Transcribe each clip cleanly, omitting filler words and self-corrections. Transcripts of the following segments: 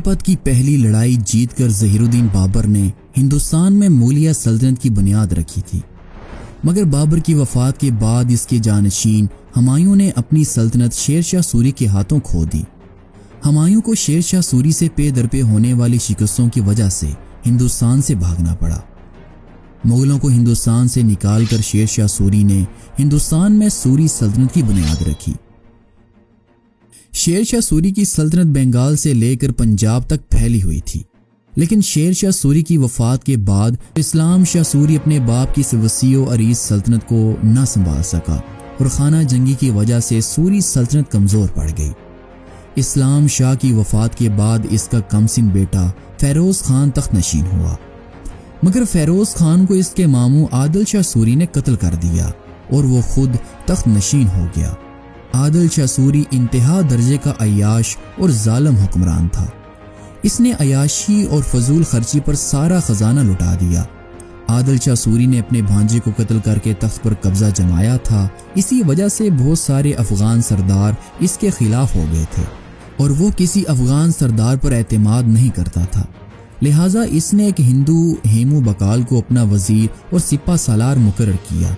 پت کی پہلی لڑائی جیت کر ظہیر الدین بابر نے ہندوستان میں مغلیہ سلطنت کی بنیاد رکھی تھی، مگر بابر کی وفات کے بعد اس کے جانشین ہمایوں نے اپنی سلطنت شیر شاہ سوری کے ہاتھوں کھو دی۔ ہمایوں کو شیر شاہ سوری سے پے در پے ہونے والی شکستوں کی وجہ سے ہندوستان سے بھاگنا پڑا۔ مغلوں کو ہندوستان سے نکال کر شیر شاہ سوری نے ہندوستان میں سوری سلطنت کی بنیاد رکھی۔ شیر شاہ سوری کی سلطنت بنگال سے لے کر پنجاب تک پھیلی ہوئی تھی، لیکن شیر شاہ سوری کی وفات کے بعد اسلام شاہ سوری اپنے باپ کی وسیع و عریض سلطنت کو نہ سنبھال سکا اور خانہ جنگی کی وجہ سے سوری سلطنت کمزور پڑ گئی۔ اسلام شاہ کی وفات کے بعد اس کا کمسن بیٹا فیروز خان تخت نشین ہوا، مگر فیروز خان کو اس کے ماموں عادل شاہ سوری نے قتل کر دیا اور وہ خود تخت نشین ہو گیا۔ عادل شاہ سوری انتہا درجے کا عیاش اور ظالم حکمران تھا۔ اس نے عیاشی اور فضول خرچی پر سارا خزانہ لٹا دیا۔ عادل شاہ سوری نے اپنے بھانجے کو قتل کر کے تخت پر قبضہ جمایا تھا، اسی وجہ سے بہت سارے افغان سردار اس کے خلاف ہو گئے تھے اور وہ کسی افغان سردار پر اعتماد نہیں کرتا تھا، لہٰذا اس نے ایک ہندو ہیمو بکال کو اپنا وزیر اور سپہ سالار مقرر کیا۔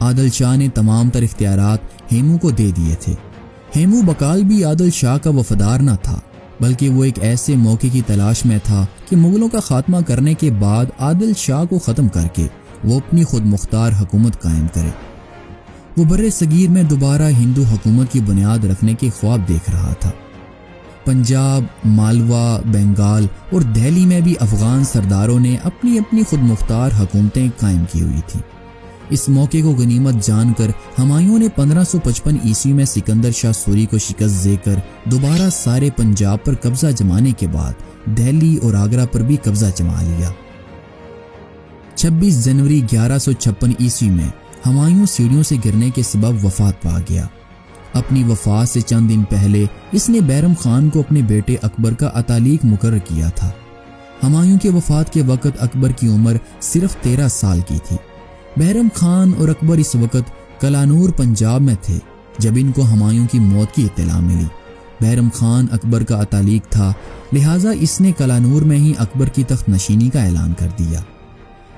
عادل شاہ نے تمام تر اختیارات ہیمو کو دے دیے تھے۔ ہیمو بکال بھی عادل شاہ کا وفادار نہ تھا، بلکہ وہ ایک ایسے موقع کی تلاش میں تھا کہ مغلوں کا خاتمہ کرنے کے بعد عادل شاہ کو ختم کر کے وہ اپنی خود مختار حکومت قائم کرے۔ وہ بر صغیر میں دوبارہ ہندو حکومت کی بنیاد رکھنے کے خواب دیکھ رہا تھا۔ پنجاب، مالوا، بنگال اور دہلی میں بھی افغان سرداروں نے اپنی اپنی خود مختار حکومتیں قائم کی ہوئی تھیں۔ اس موقع کو غنیمت جان کر ہمایوں نے 1555 عیسوی میں سکندر شاہ سوری کو شکست دے کر دوبارہ سارے پنجاب پر قبضہ جمانے کے بعد دہلی اور آگرہ پر بھی قبضہ جما لیا۔ 26 جنوری 1156 عیسوی میں ہمایوں سیڑھیوں سے گرنے کے سبب وفات پا گیا۔ اپنی وفات سے چند دن پہلے اس نے بیرم خان کو اپنے بیٹے اکبر کا اتالیق مقرر کیا تھا۔ ہمایوں کے وفات کے وقت اکبر کی عمر صرف 13 سال کی تھی۔ بیرم خان اور اکبر اس وقت کلانور پنجاب میں تھے جب ان کو ہمایوں کی موت کی اطلاع ملی۔ بیرم خان اکبر کا اتالیق تھا، لہٰذا اس نے کلانور میں ہی اکبر کی تخت نشینی کا اعلان کر دیا۔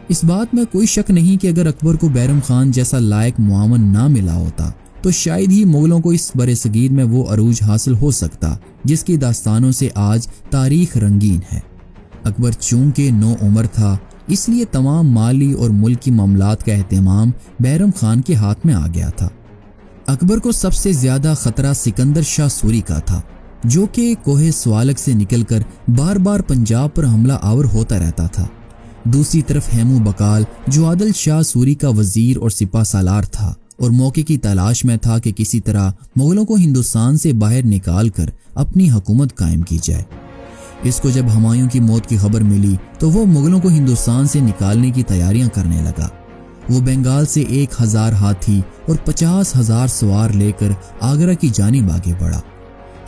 اس بات میں کوئی شک نہیں کہ اگر اکبر کو بیرم خان جیسا لائق معاون نہ ملا ہوتا تو شاید ہی مغلوں کو اس بر صغیر میں وہ عروج حاصل ہو سکتا جس کی داستانوں سے آج تاریخ رنگین ہے۔ اکبر چونکہ نو عمر تھا، اس لیے تمام مالی اور ملکی معاملات کا اہتمام بیرم خان کے ہاتھ میں آ گیا تھا۔ اکبر کو سب سے زیادہ خطرہ سکندر شاہ سوری کا تھا، جو کہ کوہ سوالک سے نکل کر بار بار پنجاب پر حملہ آور ہوتا رہتا تھا۔ دوسری طرف ہیمو بکال جو عادل شاہ سوری کا وزیر اور سپہ سالار تھا اور موقع کی تلاش میں تھا کہ کسی طرح مغلوں کو ہندوستان سے باہر نکال کر اپنی حکومت قائم کی جائے۔ اس کو جب ہمایوں کی موت کی خبر ملی تو وہ مغلوں کو ہندوستان سے نکالنے کی تیاریاں کرنے لگا۔ وہ بنگال سے 1000 ہاتھی اور 50,000 سوار لے کر آگرہ کی جانب آگے بڑھا۔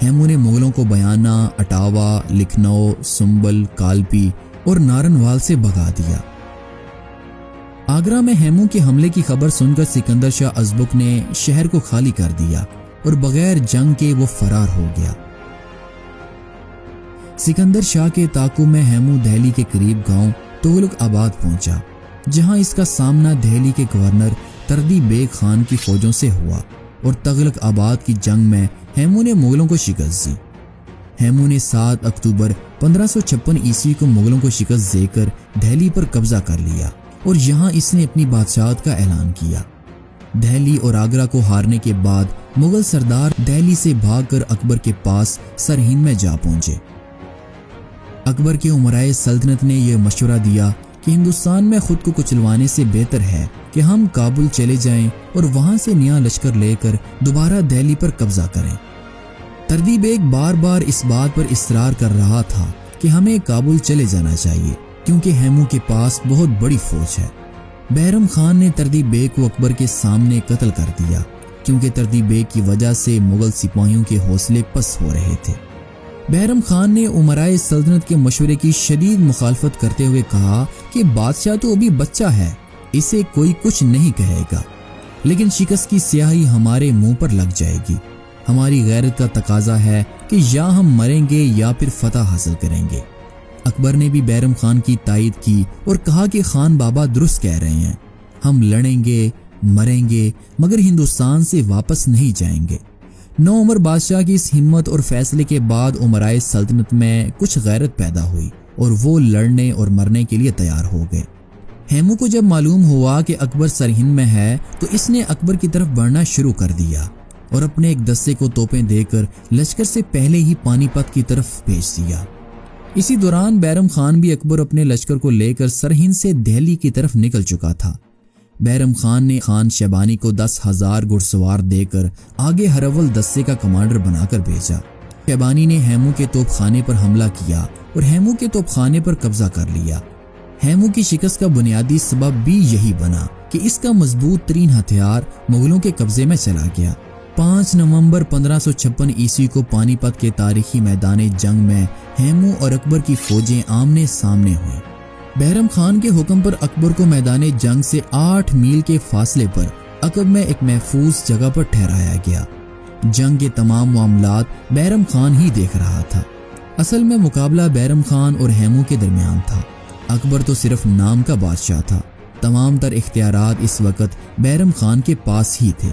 ہیمو نے مغلوں کو بیانہ، اٹاوا، لکھنؤ، سنبل، کالپی اور نارنوال سے بھگا دیا۔ آگرہ میں ہیمو کے حملے کی خبر سن کر سکندر شاہ ازبک نے شہر کو خالی کر دیا اور بغیر جنگ کے وہ فرار ہو گیا۔ سکندر شاہ کے تعاقب میں ہیمو دہلی کے قریب گاؤں تغلق آباد پہنچا، جہاں اس کا سامنا دہلی کے گورنر تردی بیگ خان کی فوجوں سے ہوا اور تغلق آباد کی جنگ میں ہیمو نے مغلوں کو شکست دی۔ ہیمو نے 7 اکتوبر 1556 عیسوی کو مغلوں کو شکست دے کر دہلی پر قبضہ کر لیا اور یہاں اس نے اپنی بادشاہت کا اعلان کیا۔ دہلی اور آگرہ کو ہارنے کے بعد مغل سردار دہلی سے بھاگ کر اکبر کے پاس سرہند میں جا پہنچے۔ اکبر کے امرائے سلطنت نے یہ مشورہ دیا کہ ہندوستان میں خود کو کچلوانے سے بہتر ہے کہ ہم کابل چلے جائیں اور وہاں سے نیا لشکر لے کر دوبارہ دہلی پر قبضہ کریں۔ تردی بیگ بار بار اس بات پر اصرار کر رہا تھا کہ ہمیں کابل چلے جانا چاہیے کیونکہ ہیمو کے پاس بہت بڑی فوج ہے۔ بیرم خان نے تردی بیگ کو اکبر کے سامنے قتل کر دیا کیونکہ تردی بیگ کی وجہ سے مغل سپاہیوں کے حوصلے پست ہو رہے تھے۔ بیرم خان نے امرائے سلطنت کے مشورے کی شدید مخالفت کرتے ہوئے کہا کہ بادشاہ تو ابھی بچہ ہے، اسے کوئی کچھ نہیں کہے گا، لیکن شکست کی سیاہی ہمارے منہ پر لگ جائے گی۔ ہماری غیرت کا تقاضا ہے کہ یا ہم مریں گے یا پھر فتح حاصل کریں گے۔ اکبر نے بھی بیرم خان کی تائید کی اور کہا کہ خان بابا درست کہہ رہے ہیں، ہم لڑیں گے، مریں گے، مگر ہندوستان سے واپس نہیں جائیں گے۔ نوعمر بادشاہ کی اس ہمت اور فیصلے کے بعد امرائے سلطنت میں کچھ غیرت پیدا ہوئی اور وہ لڑنے اور مرنے کے لیے تیار ہو گئے۔ ہیمو کو جب معلوم ہوا کہ اکبر سرہند میں ہے تو اس نے اکبر کی طرف بڑھنا شروع کر دیا اور اپنے ایک دستے کو توپیں دے کر لشکر سے پہلے ہی پانی پت کی طرف بھیج دیا۔ اسی دوران بیرم خان بھی اکبر اپنے لشکر کو لے کر سرہند سے دہلی کی طرف نکل چکا تھا۔ بیرم خان نے خان شیبانی کو 10,000 گھڑ سوار دے کر آگے ہرول دستے کا کمانڈر بنا کر بھیجا۔ شیبانی نے ہیمو کے توپ خانے پر حملہ کیا اور ہیمو کے توپ خانے پر قبضہ کر لیا۔ ہیمو کی شکست کا بنیادی سبب بھی یہی بنا کہ اس کا مضبوط ترین ہتھیار مغلوں کے قبضے میں چلا گیا۔ 5 نومبر 1556 عیسوی کو پانی پت کے تاریخی میدان جنگ میں ہیمو اور اکبر کی فوجیں آمنے سامنے ہوئیں۔ بیرم خان کے حکم پر اکبر کو میدان جنگ سے 8 میل کے فاصلے پر عقب میں ایک محفوظ جگہ پر ٹھہرایا گیا۔ جنگ کے تمام معاملات بیرم خان ہی دیکھ رہا تھا۔ اصل میں مقابلہ بیرم خان اور ہیمو کے درمیان تھا۔ اکبر تو صرف نام کا بادشاہ تھا، تمام تر اختیارات اس وقت بیرم خان کے پاس ہی تھے،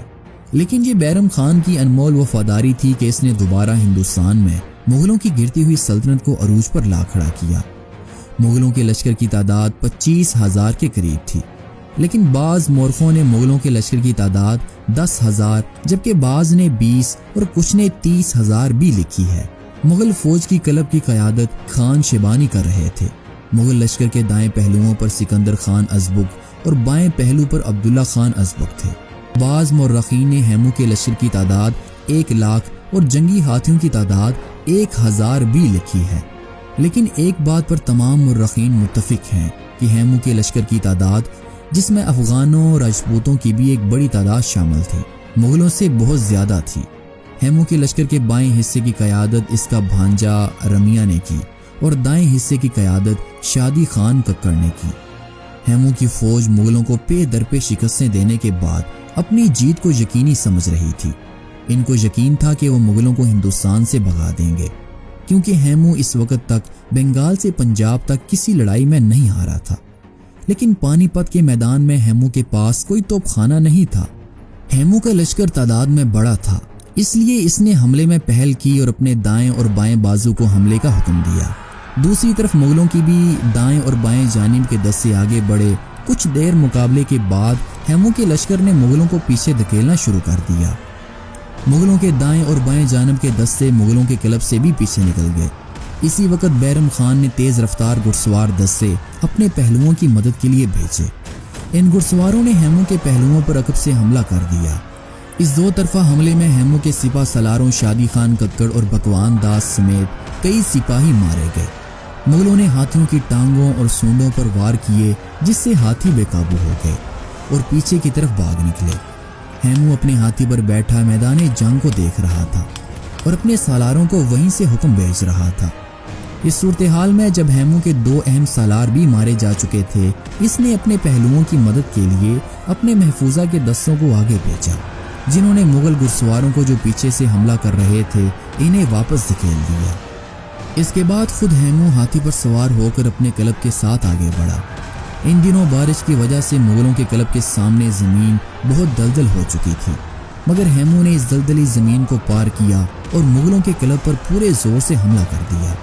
لیکن یہ بیرم خان کی انمول وفاداری تھی کہ اس نے دوبارہ ہندوستان میں مغلوں کی گرتی ہوئی سلطنت کو عروج پر لا کھڑا کیا۔ مغلوں کے لشکر کی تعداد 25,000 کے قریب تھی، لیکن بعض مورخوں نے مغلوں کے لشکر کی تعداد 10,000 جبکہ بعض نے 20 اور کچھ نے 30,000 بھی لکھی ہے۔ مغل فوج کی کلب کی قیادت خان شیبانی کر رہے تھے۔ مغل لشکر کے دائیں پہلوؤں پر سکندر خان ازبک اور بائیں پہلو پر عبداللہ خان ازبک تھے۔ بعض مورخین نے ہیمو کے لشکر کی تعداد 1,00,000 اور جنگی ہاتھیوں کی تعداد 1,000 بھی لکھی ہے، لیکن ایک بات پر تمام مورخین متفق ہیں کہ ہیمو کے لشکر کی تعداد، جس میں افغانوں اور راجپوتوں کی بھی ایک بڑی تعداد شامل تھی، مغلوں سے بہت زیادہ تھی۔ ہیمو کے لشکر کے بائیں حصے کی قیادت اس کا بھانجا رمیا نے کی اور دائیں حصے کی قیادت شادی خان ککڑ نے کی۔ ہیمو کی فوج مغلوں کو پے در پے شکستیں دینے کے بعد اپنی جیت کو یقینی سمجھ رہی تھی۔ ان کو یقین تھا کہ وہ مغلوں کو ہندوستان سے بھگا دیں گے، کیونکہ ہیمو اس وقت تک بنگال سے پنجاب تک کسی لڑائی میں نہیں ہارا تھا۔ لیکن پانی پت کے میدان میں ہیمو کے پاس کوئی توپ خانہ نہیں تھا۔ ہیمو کا لشکر تعداد میں بڑا تھا، اس لیے اس نے حملے میں پہل کی اور اپنے دائیں اور بائیں بازو کو حملے کا حکم دیا۔ دوسری طرف مغلوں کی بھی دائیں اور بائیں جانب کے دستے آگے بڑھے۔ کچھ دیر مقابلے کے بعد ہیمو کے لشکر نے مغلوں کو پیچھے دھکیلنا شروع کر دیا۔ مغلوں کے دائیں اور بائیں جانب کے دستے مغلوں کے کلب سے بھی پیچھے نکل گئے۔ اسی وقت بیرم خان نے تیز رفتار گھڑسوار دستے اپنے پہلوؤں کی مدد کے لیے بھیجے۔ ان گھڑسواروں نے ہیمو کے پہلوؤں پر عقب سے حملہ کر دیا۔ اس 2 طرفہ حملے میں ہیمو کے سپاہ سالاروں شادی خان ککڑ اور بکوان داس سمیت کئی سپاہی مارے گئے۔ مغلوں نے ہاتھیوں کی ٹانگوں اور سونڈوں پر وار کیے، جس سے ہاتھی بے قابو ہو گئے اور پیچھے کی طرف بھاگ نکلے۔ ہیمو اپنے ہاتھی پر بیٹھا میدان جنگ کو دیکھ رہا تھا اور اپنے سالاروں کو وہیں سے حکم بھیج رہا تھا۔ اس صورتحال میں جب ہیمو کے 2 اہم سالار بھی مارے جا چکے تھے، اس نے اپنے پہلوؤں کی مدد کے لیے اپنے محفوظہ کے دستوں کو آگے بھیجا، جنہوں نے مغل گھڑسواروں کو جو پیچھے سے حملہ کر رہے تھے انہیں واپس دھکیل دیا۔ اس کے بعد خود ہیمو ہاتھی پر سوار ہو کر اپنے کلب کے ساتھ آگے بڑھا۔ ان دنوں بارش کی وجہ سے مغلوں کے کلب کے سامنے زمین بہت دلدل ہو چکی تھی، مگر ہیمو نے اس دلدلی زمین کو پار کیا اور مغلوں کے کلب پر پورے زور سے حملہ کر دیا۔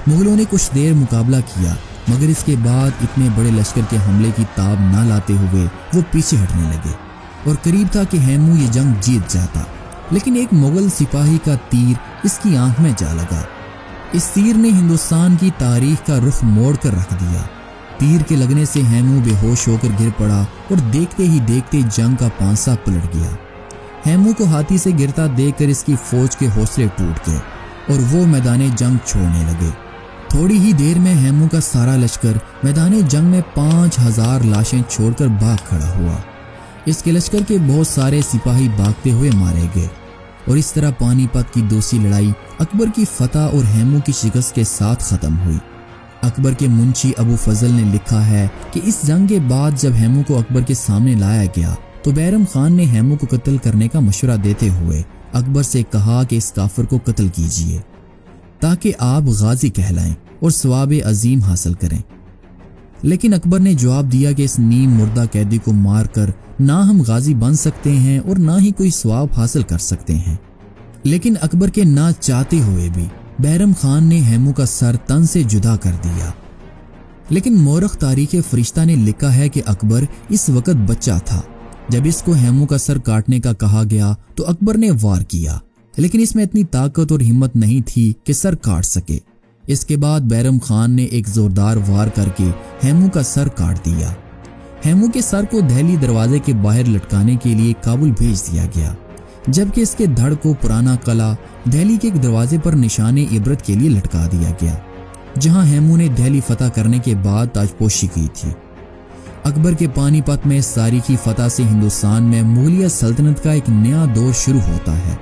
مغلوں نے کچھ دیر مقابلہ کیا، مگر اس کے بعد اتنے بڑے لشکر کے حملے کی تاب نہ لاتے ہوئے وہ پیچھے ہٹنے لگے اور قریب تھا کہ ہیمو یہ جنگ جیت جاتا، لیکن ایک مغل سپاہی کا تیر اس کی آنکھ میں جا لگا۔ اس تیر نے ہندوستان کی تاریخ کا رخ موڑ کر رکھ دیا۔ تیر کے لگنے سے ہیمو بے ہوش ہو کر گر پڑا اور دیکھتے ہی دیکھتے جنگ کا پانسا پلٹ گیا۔ ہیمو کو ہاتھی سے گرتا دیکھ کر اس کی فوج کے حوصلے ٹوٹ گئے اور وہ میدان جنگ چھوڑنے لگے۔ تھوڑی ہی دیر میں ہیمو کا سارا لشکر میدان جنگ میں 5,000 لاشیں چھوڑ کر بھاگ کھڑا ہوا۔ اس کے لشکر کے بہت سارے سپاہی بھاگتے ہوئے مارے گئے اور اس طرح پانی پت کی دوسری لڑائی اکبر کی فتح اور ہیمو کی شکست کے ساتھ ختم ہوئی۔ اکبر کے منشی ابو فضل نے لکھا ہے کہ اس جنگ کے بعد جب ہیمو کو اکبر کے سامنے لایا گیا تو بیرم خان نے ہیمو کو قتل کرنے کا مشورہ دیتے ہوئے اکبر سے کہا کہ اس کافر کو قتل کیجیے تاکہ آپ غازی کہلائیں اور ثواب عظیم حاصل کریں۔ لیکن اکبر نے جواب دیا کہ اس نیم مردہ قیدی کو مار کر نہ ہم غازی بن سکتے ہیں اور نہ ہی کوئی ثواب حاصل کر سکتے ہیں۔ لیکن اکبر کے نہ چاہتے ہوئے بھی بیرم خان نے ہیمو کا سر تن سے جدا کر دیا۔ لیکن مورخ تاریخ فرشتہ نے لکھا ہے کہ اکبر اس وقت بچہ تھا جب اس کو ہیمو کا سر کاٹنے کا کہا گیا تو اکبر نے وار کیا، لیکن اس میں اتنی طاقت اور ہمت نہیں تھی کہ سر کاٹ سکے۔ اس کے بعد بیرم خان نے ایک زوردار وار کر کے ہیمو کا سر کاٹ دیا۔ ہیمو کے سر کو دہلی دروازے کے باہر لٹکانے کے لیے کابل بھیج دیا گیا، جبکہ اس کے دھڑ کو پرانا قلعہ دہلی کے ایک دروازے پر نشان عبرت کے لیے لٹکا دیا گیا، جہاں ہیمو نے دہلی فتح کرنے کے بعد تاج پوشی کی تھی۔ اکبر کے پانی پت میں اس تاریخی فتح سے ہندوستان میں مغلیہ سلطنت کا ایک نیا دور شروع ہوتا ہے۔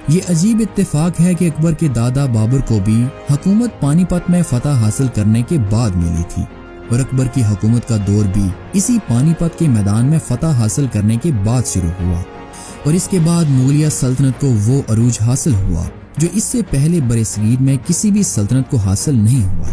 یہ عجیب اتفاق ہے کہ اکبر کے دادا بابر کو بھی حکومت پانی پت میں فتح حاصل کرنے کے بعد ملی تھی، اور اکبر کی حکومت کا دور بھی اسی پانی پت کے میدان میں فتح حاصل کرنے کے بعد شروع ہوا، اور اس کے بعد مغلیہ سلطنت کو وہ عروج حاصل ہوا جو اس سے پہلے برصغیر میں کسی بھی سلطنت کو حاصل نہیں ہوا